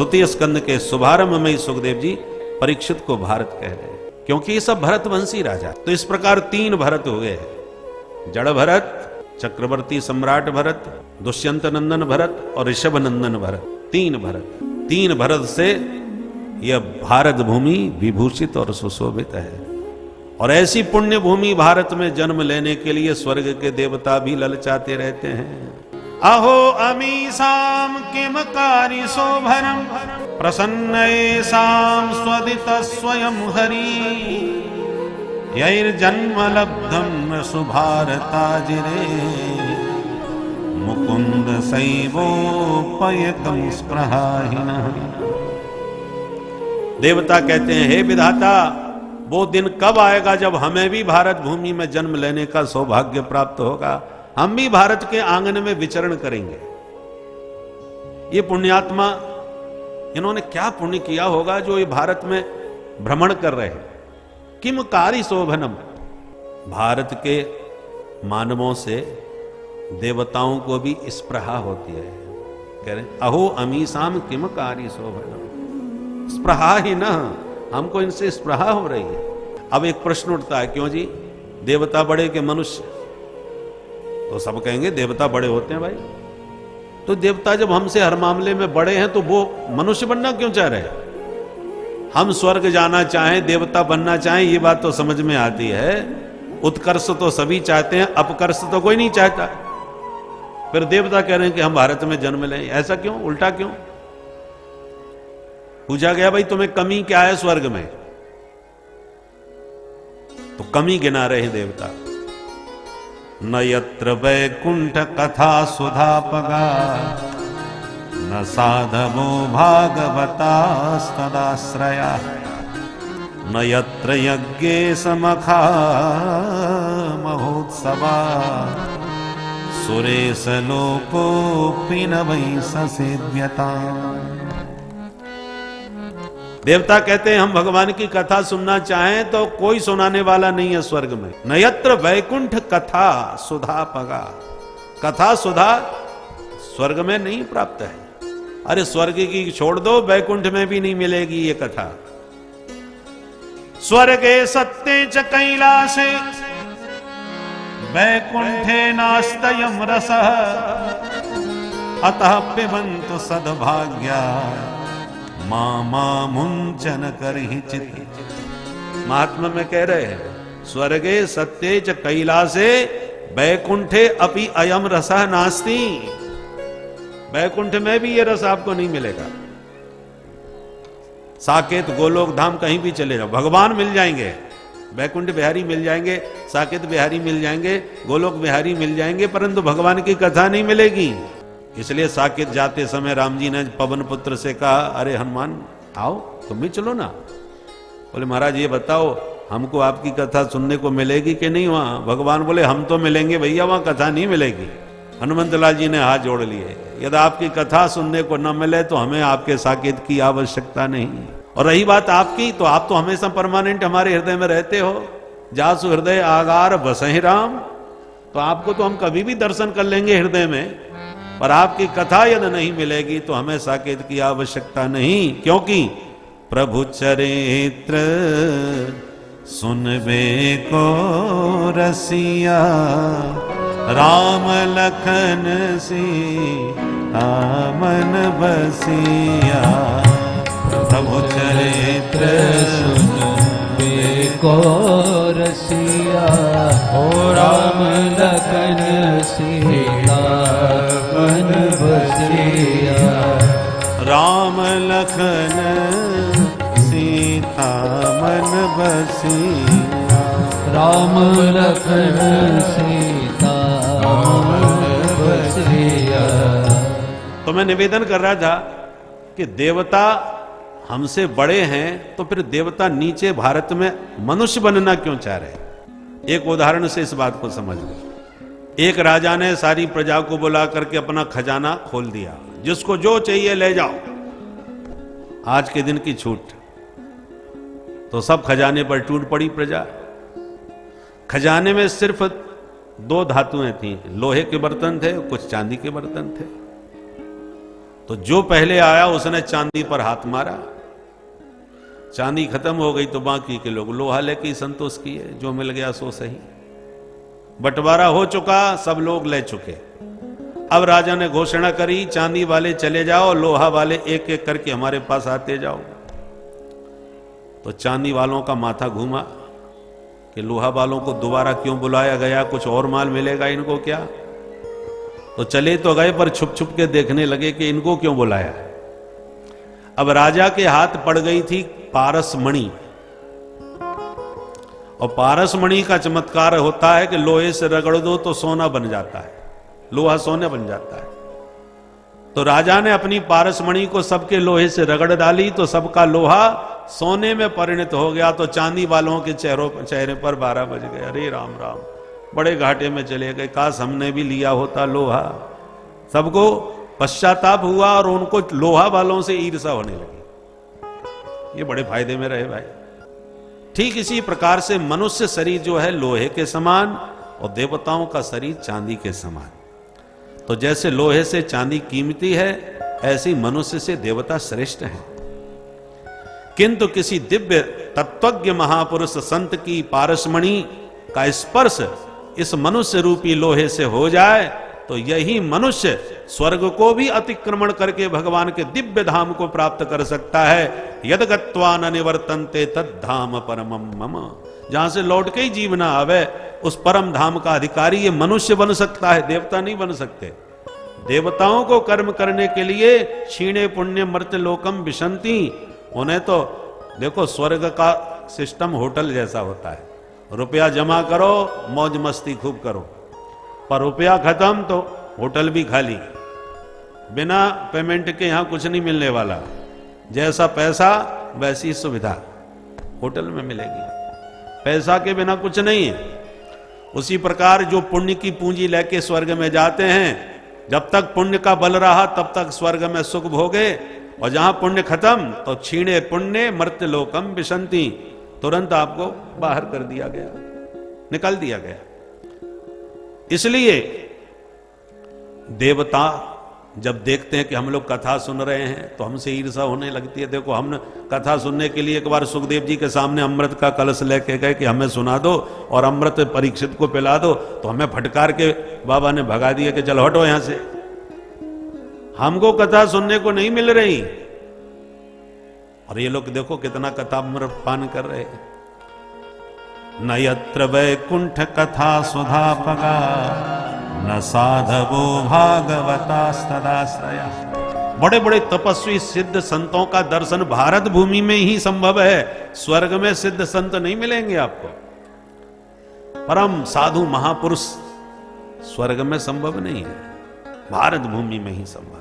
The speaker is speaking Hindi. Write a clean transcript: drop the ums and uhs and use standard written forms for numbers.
द्वितीय स्कंद के शुभारंभ में ही सुखदेव जी परीक्षित को भारत कह रहे हैं, क्योंकि ये सब भरतवंशी राजा। तो इस प्रकार 3 भरत हुए हैं, जड़ भरत, चक्रवर्ती सम्राट भरत, दुष्यंत नंदन भरत और ऋषभ नंदन भरत। 3 भरत, 3 भरत से यह भारत भूमि विभूषित और सुशोभित है। और ऐसी पुण्य भूमि भारत में जन्म लेने के लिए स्वर्ग के देवता भी ललचाते रहते हैं। अहो अमीसाम किमकारी शोभनम प्रसन्नयेषां स्वदित स्वयं हरि यैर्जन्म लब्धं न सुभारताजिरे मुकुंद सैवोपयतं स्पृहाहिनः। देवता कहते हैं, हे विधाता, वो दिन कब आएगा जब हमें भी भारत भूमि में जन्म लेने का सौभाग्य प्राप्त होगा, हम भी भारत के आंगन में विचरण करेंगे। ये पुण्यात्मा, इन्होंने क्या पुण्य किया होगा जो ये भारत में भ्रमण कर रहे हैं। किम कारी शोभनम, भारत के मानवों से देवताओं को भी स्पृहा होती है। कह रहे अहो अमीसाम किम कारी शोभनम, स्पृहा ही न, हमको इनसे स्पृहा हो रही है। अब एक प्रश्न उठता है, क्यों जी, देवता बड़े के मनुष्य? तो सब कहेंगे देवता बड़े होते हैं भाई। तो देवता जब हमसे हर मामले में बड़े हैं तो वो मनुष्य बनना क्यों चाह रहे हैं? हम स्वर्ग जाना चाहें, देवता बनना चाहें, ये बात तो समझ में आती है। उत्कर्ष तो सभी चाहते हैं, अपकर्ष तो कोई नहीं चाहता। फिर देवता कह रहे हैं कि हम भारत में जन्म लें, ऐसा क्यों, उल्टा क्यों? पूछा गया, भाई तुम्हें कमी क्या है स्वर्ग में? तो कमी गिना रहे हैं देवता। न यत्र वैकुंठ कथा सुधापगा न साधवो भागवतास्तदाश्रया न यत्र यज्ञे समखा महोत्सवा सुरेश लोकोऽपि न वै ससेव्यता। देवता कहते हैं हम भगवान की कथा सुनना चाहें तो कोई सुनाने वाला नहीं है स्वर्ग में। नयत्र वैकुंठ कथा सुधा पगा, कथा सुधा स्वर्ग में नहीं प्राप्त है। अरे स्वर्ग की छोड़ दो, वैकुंठ में भी नहीं मिलेगी ये कथा। स्वर्गे सत्ते च कैलासे वैकुंठे नास्तयं रसः अतः पिबन्तु सद्भाग्या मामा मुंचन करहि चित। महात्मा में कह रहे हैं, स्वर्गे सत्ये च कैलासे वैकुंठे अपि अयम रसः नास्ति। वैकुंठ में भी ये रस आपको नहीं मिलेगा। साकेत गोलोक धाम कहीं भी चले जाओ, भगवान मिल जाएंगे, वैकुंठ बिहारी मिल जाएंगे, साकेत बिहारी मिल जाएंगे, गोलोक बिहारी मिल जाएंगे, परंतु भगवान की कथा नहीं मिलेगी। इसलिए साकेत जाते समय राम जी ने पवन पुत्र से कहा, अरे हनुमान आओ तुम भी चलो ना। बोले महाराज ये बताओ हमको आपकी कथा सुनने को मिलेगी कि नहीं वहां? भगवान बोले हम तो मिलेंगे भैया, वहां कथा नहीं मिलेगी। हनुमंत लाल जी ने हाथ जोड़ लिए, यदि आपकी कथा सुनने को न मिले तो हमें आपके साकेत की आवश्यकता नहीं। और रही बात आपकी, तो आप तो हमेशा परमानेंट हमारे हृदय में रहते हो। जासु हृदय आगार बसहि राम, तो आपको तो हम कभी भी दर्शन कर लेंगे हृदय में, पर आपकी कथा यदि नहीं मिलेगी तो हमें साकेत की आवश्यकता नहीं। क्योंकि प्रभु चरित्र सुनबे को रसिया राम लखन सीता मन बसिया। प्रभु चरित्र सुनबे को रसिया हो राम लखन सीता मन बसिया। राम लखन सीता मन बसिया। राम लखन सीता मन बसिया। तो मैं निवेदन कर रहा था कि देवता हमसे बड़े हैं तो फिर देवता नीचे भारत में मनुष्य बनना क्यों चाह रहे हैं? एक उदाहरण से इस बात को समझ लो। एक राजा ने सारी प्रजा को बुला करके अपना खजाना खोल दिया, जिसको जो चाहिए ले जाओ, आज के दिन की छूट। तो सब खजाने पर टूट पड़ी प्रजा। खजाने में सिर्फ 2 धातुएं थी, लोहे के बर्तन थे, कुछ चांदी के बर्तन थे। तो जो पहले आया उसने चांदी पर हाथ मारा, चांदी खत्म हो गई तो बाकी के लोग लोहा लेके ही संतोष किए, जो मिल गया सो सही। बंटवारा हो चुका, सब लोग ले चुके। अब राजा ने घोषणा करी, चांदी वाले चले जाओ, लोहा वाले एक एक करके हमारे पास आते जाओ। तो चांदी वालों का माथा घूमा कि लोहा वालों को दोबारा क्यों बुलाया गया, कुछ और माल मिलेगा इनको क्या। तो चले तो गए, पर छुप छुप के देखने लगे कि इनको क्यों बुलाया। अब राजा के हाथ पड़ गई थी पारस मणि, और पारस मणि का चमत्कार होता है कि लोहे से रगड़ दो तो सोना बन जाता है, लोहा सोने बन जाता है। तो राजा ने अपनी पारस मणि को सबके लोहे से रगड़ डाली, तो सबका लोहा सोने में परिणत हो गया। तो चांदी वालों के चेहरे पर 12 बज गए। अरे राम राम, बड़े घाटे में चले गए, काश हमने भी लिया होता लोहा। सबको पश्चाताप हुआ और उनको लोहा वालों से ईर्ष्या होने लगी। ये बड़े फायदे में रहे भाई। ठीक इसी प्रकार से मनुष्य शरीर जो है लोहे के समान, और देवताओं का शरीर चांदी के समान। तो जैसे लोहे से चांदी कीमती है, ऐसे मनुष्य से देवता श्रेष्ठ है। किंतु किसी दिव्य तत्वज्ञ महापुरुष संत की पारसमणि का स्पर्श इस मनुष्य रूपी लोहे से हो जाए, तो यही मनुष्य स्वर्ग को भी अतिक्रमण करके भगवान के दिव्य धाम को प्राप्त कर सकता है। यद गत्वा न निवर्तन्ते तद्धाम परमम मम, जहां से लौट के ही जीव ना आवे, उस परम धाम का अधिकारी ये मनुष्य बन सकता है, देवता नहीं बन सकते। देवताओं को कर्म करने के लिए क्षीणे पुण्य मर्त्य लोकम विशंति, उन्हें तो देखो स्वर्ग का सिस्टम होटल जैसा होता है, रुपया जमा करो, मौज मस्ती खूब करो, पर रुपया खत्म तो होटल भी खाली। बिना पेमेंट के यहां कुछ नहीं मिलने वाला, जैसा पैसा वैसी सुविधा होटल में मिलेगी, पैसा के बिना कुछ नहीं है। उसी प्रकार जो पुण्य की पूंजी लेके स्वर्ग में जाते हैं, जब तक पुण्य का बल रहा तब तक स्वर्ग में सुख भोगे, और जहां पुण्य खत्म तो क्षीणे पुण्य मर्त्य लोकम विशंति, तुरंत आपको बाहर कर दिया गया, निकल दिया गया। इसलिए देवता जब देखते हैं कि हम लोग कथा सुन रहे हैं तो हमसे ईर्ष्या होने लगती है। देखो, हम कथा सुनने के लिए एक बार सुखदेव जी के सामने अमृत का कलश लेके गए कि हमें सुना दो और अमृत परीक्षित को पिला दो, तो हमें फटकार के बाबा ने भगा दिया कि चलो हटो यहां से, हमको कथा सुनने को नहीं मिल रही। और ये लोग देखो कितना कथा अमृत पान कर रहे हैं। न यत्र वैकुंठ कथा सुधापगा, न साधवो भागवतास्तदाश्रया। बड़े बड़े तपस्वी सिद्ध संतों का दर्शन भारत भूमि में ही संभव है, स्वर्ग में सिद्ध संत नहीं मिलेंगे आपको। परम साधु महापुरुष स्वर्ग में संभव नहीं है, भारत भूमि में ही संभव है।